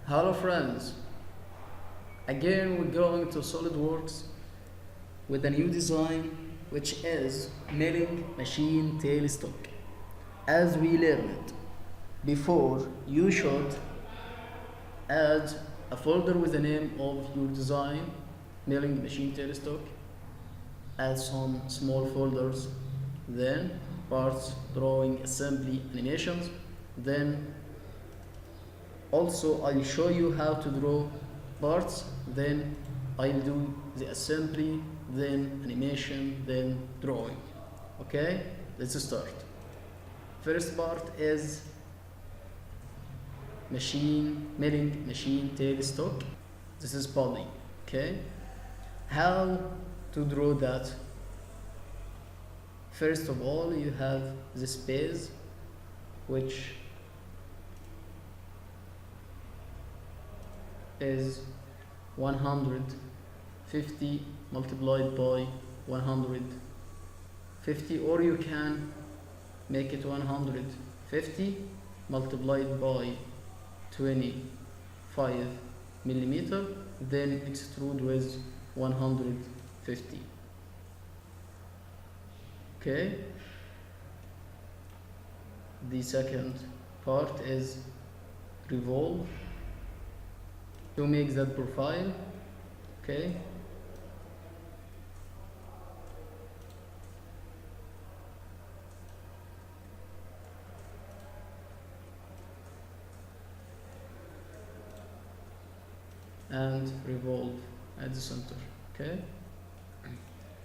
Hello friends, again we're going to SolidWorks with a new design which is milling machine tailstock. As we learned before, you should add a folder with the name of your design, milling machine tailstock, add some small folders, then parts, drawing, assembly, animations, then also I'll show you how to draw parts, then I'll do the assembly, then animation, then drawing. Okay, let's start. First part is milling machine tailstock. This is body. Okay, how to draw that? First of all, you have this base which is 150 multiplied by 150, or you can make it 150 multiplied by 25 millimeter, then extrude with 150. Okay, the second part is revolve to make that profile. Okay, and revolve at the center. Okay,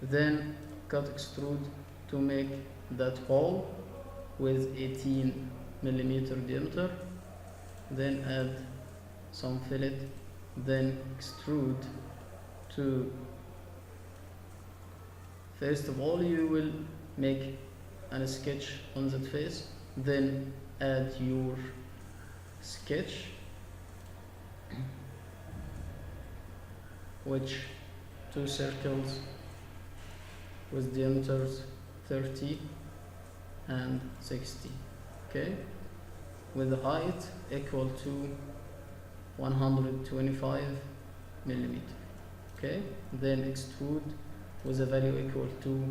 then cut extrude to make that hole with 18 millimeter diameter, then add some fillet, then extrude to, first of all you will make a sketch on that face, then add your sketch which two circles with diameters 30 and 60. Okay, with the height equal to 125 millimeter. Okay, then extrude with a value equal to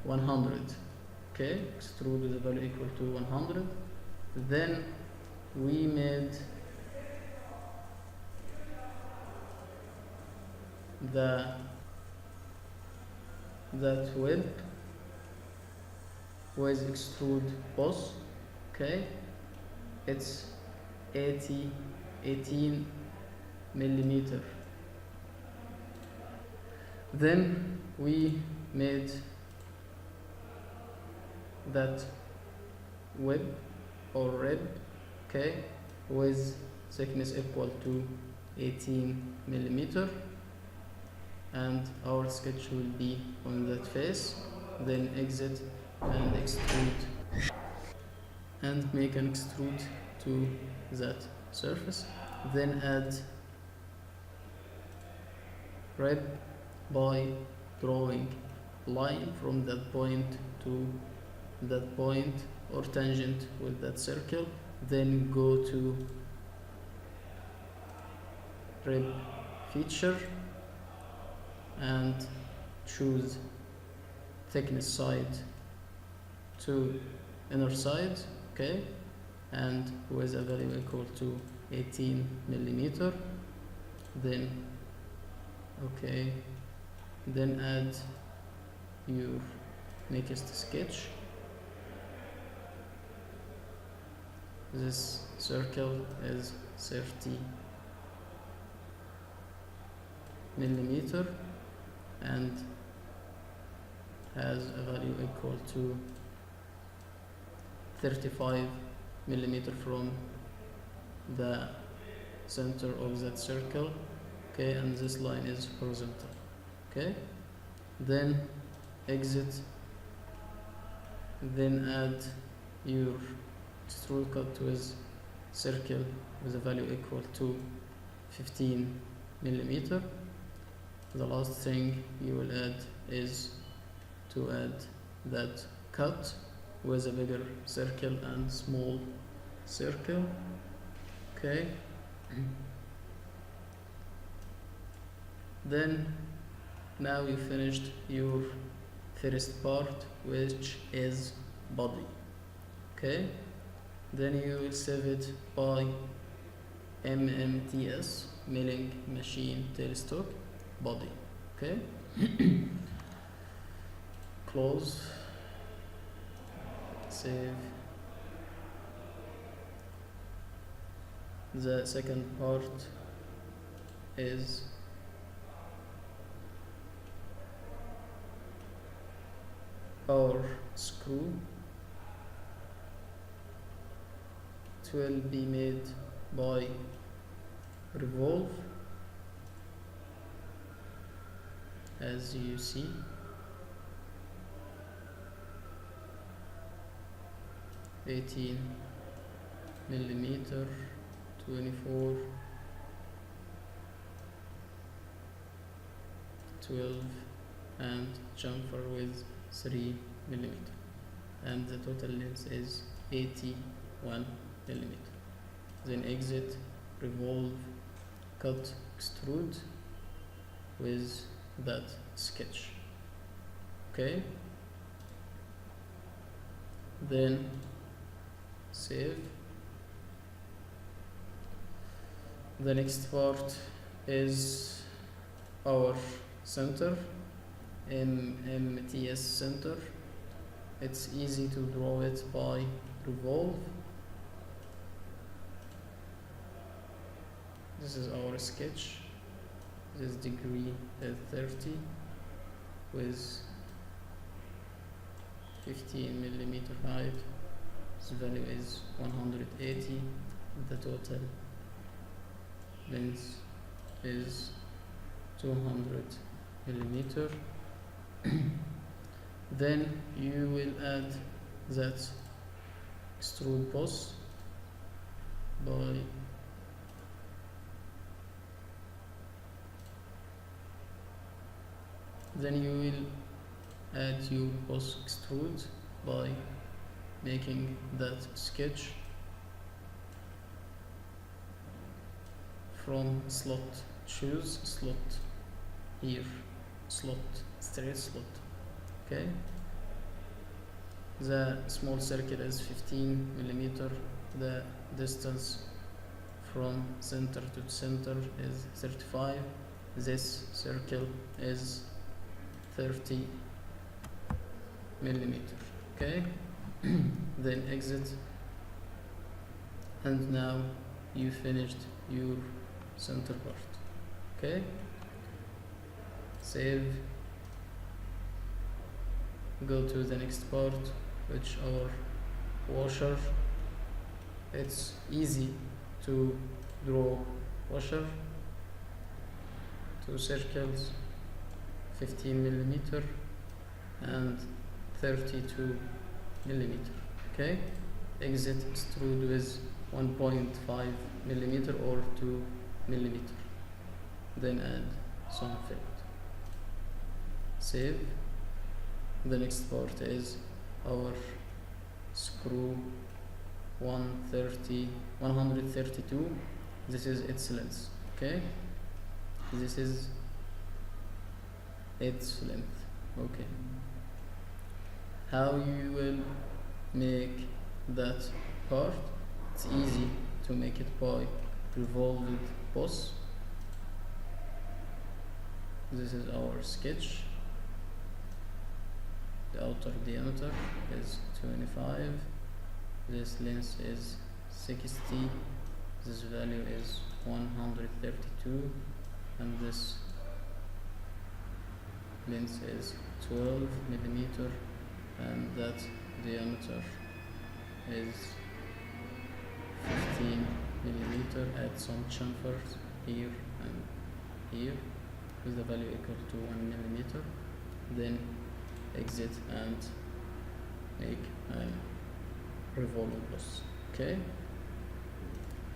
100. Okay, extrude with a value equal to 100. Then we made that web with extrude boss. Okay, it's 18 millimeter. Then we made that web or rib, okay, with thickness equal to 18 millimeter, and our sketch will be on that face. Then exit and extrude and make an extrude to that surface, then add rib by drawing line from that point to that point or tangent with that circle, then go to rib feature and choose thickness side to inner side. Okay, and with a value equal to 18 millimeter, then okay, then add your next sketch. This circle is 30 millimeter and has a value equal to 35 millimeter from the center of that circle. Okay, and this line is horizontal. Okay, then exit, then add your extrude cut with circle with a value equal to 15 millimeter. The last thing you will add is to add that cut with a bigger circle and small circle. Okay, Then now you finished your first part, which is body. Okay, then you will save it by MMTS, milling machine tailstock body. Okay, close, save. The second part is our screw. It will be made by revolve, as you see. $18 millimeter, 24, 12, and chamfer with 3 millimeter, and the total length is 81 millimeter. Then exit, revolve, cut, extrude with that sketch. Okay, then save. The next part is our center, MMTS center. It's easy to draw it by revolve. This is our sketch. This degree is 30 with 15 millimeter height. This value is 180. The total length is 200 millimeter. Then you will add that extrude boss by then you will add your boss extrude by making that sketch from slot. Choose slot here, slot, straight slot. Okay, the small circle is 15 millimeter. The distance from center to center is 35. This circle is 30 millimeter. Okay, then exit, and now you finished your center part. Okay, save, go to the next part, which our washer. It's easy to draw washer. Two circles, 15 millimeter and 32 millimeter. Okay, exit, extrude with 1.5 millimeter or 2 millimeter, then add some fillet. Save. The next part is our screw 132. This is its length. Okay, this is its length. Okay, how you will make that part? It's easy to make it by revolved boss. This is our sketch. The outer diameter is 25. This length is 60. This value is 132, and this length is 12 millimeter, and that diameter is 15 millimeter. Add some chamfers here and here with the value equal to 1 millimeter. Then exit and make a revolving boss. Okay,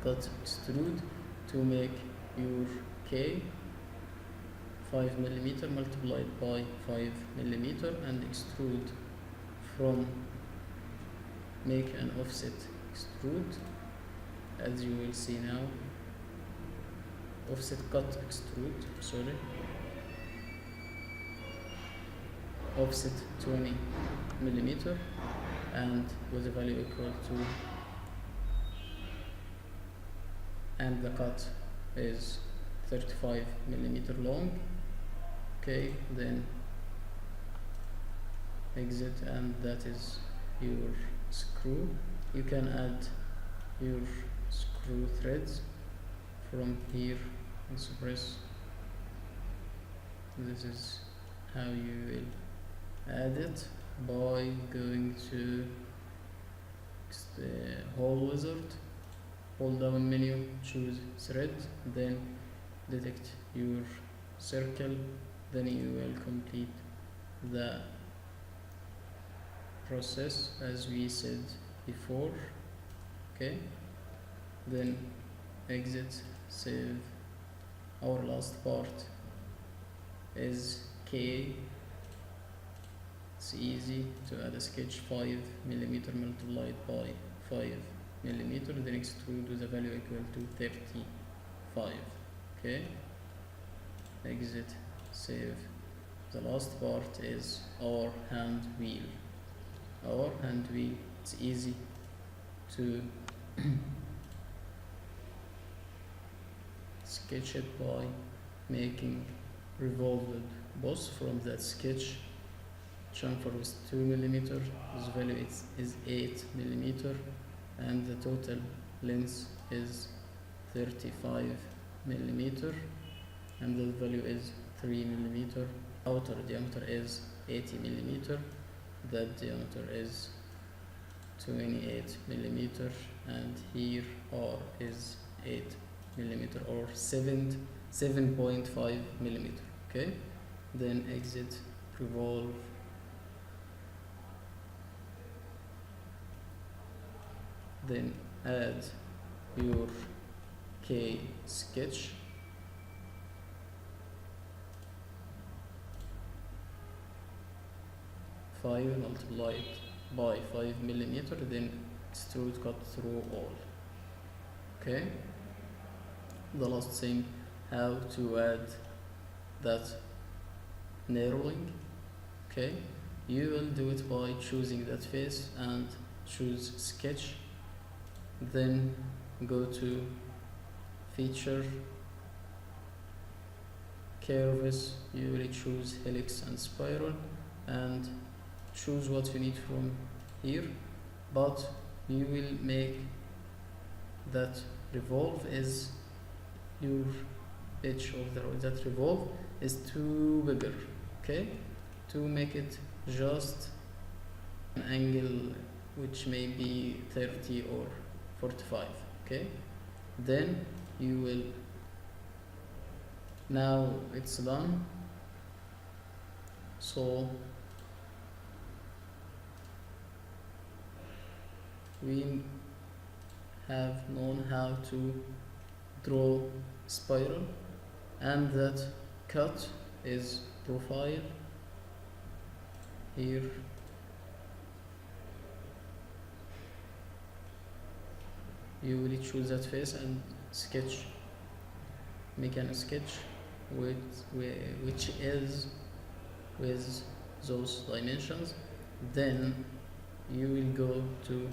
cut, extrude to make your K 5 millimeter multiplied by 5 millimeter, and extrude from, make an offset extrude, as you will see now. Offset cut extrude, sorry, offset 20 millimeter, and with a value equal to, and the cut is 35 millimeter long. Okay, then exit, and that is your screw. You can add your screw threads from here and suppress. This is how you will add it, by going to the hole wizard, hold down menu, choose thread, then detect your circle, then you will complete the process as we said before. Okay, then exit, save. Our last part is K. It's easy to add a sketch 5 millimeter multiplied by 5 millimeter, then extrude with a value equal to 35. Okay, exit, save. The last part is our hand wheel. Our hand wheel, it's easy to sketch it by making revolved boss from that sketch. Chamfer is 2 millimeter, this value is 8 millimeter, and the total length is 35 millimeter, and the value is 3 millimeter. Outer diameter is 80 millimeter, that diameter is 28 millimeter, and here R is 8 millimeter, or 7.5 millimeter. Okay, then exit, revolve, then add your K sketch, five multiplied by 5 millimeter, then extrude, cut through all. Okay, the last thing, how to add that narrowing. Okay, you will do it by choosing that face and choose sketch, then go to feature, curves, you will choose helix and spiral, and choose what you need from here, but you will make that revolve is your pitch of the road. That revolve is too bigger. Okay, to make it just an angle which may be 30 or 45. Okay, then you will, now it's done. So we have known how to draw spiral, and that cut is profile. Here you will choose that face and sketch, make a sketch which is with those dimensions. Then you will go to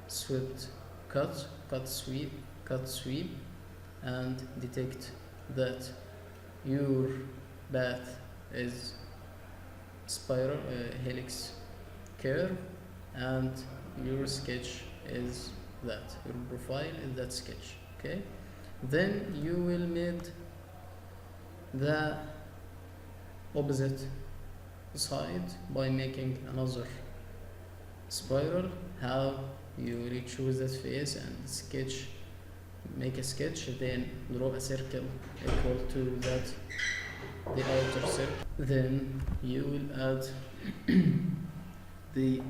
swept cut, sweep, and detect that your path is spiral, helix, curve, and your sketch is that, your profile is that sketch. Okay, then you will make the opposite side by making another spiral. How you will choose that face and sketch, make a sketch, then draw a circle equal to that, the outer circle. Then you will add the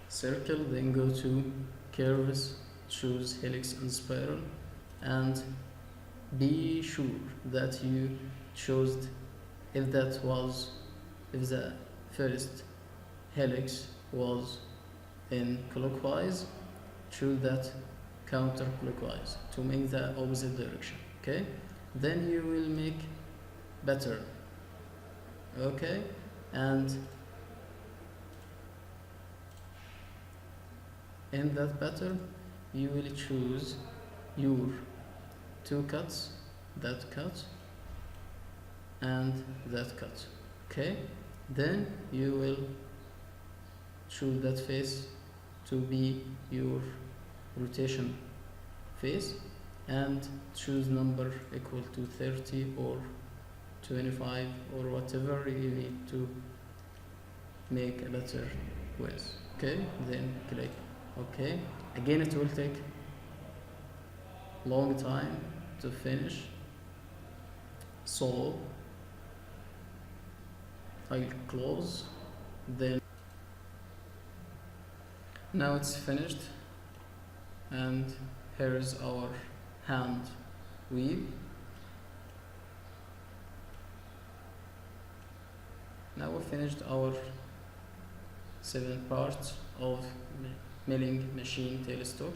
circle, then go to curves, choose helix and spiral, and be sure that you chose, if the first helix was in clockwise, choose that counterclockwise to make the opposite direction. Okay, then you will make pattern. Okay, and in that pattern you will choose your two cuts, that cut and that cut. Okay, then you will choose that face to be your rotation face and choose number equal to 30 or 25 or whatever you need to make a letter with. Okay, then click OK. Again, it will take long time to finish, so I'll close. Then now it's finished, and here is our hand weave. Now we finished our 7 parts of milling machine tailstock,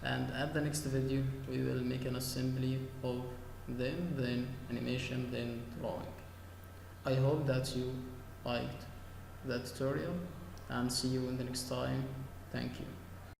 and at the next video we will make an assembly of them, then animation, then drawing. I hope that you liked that tutorial, and see you in the next time. Thank you.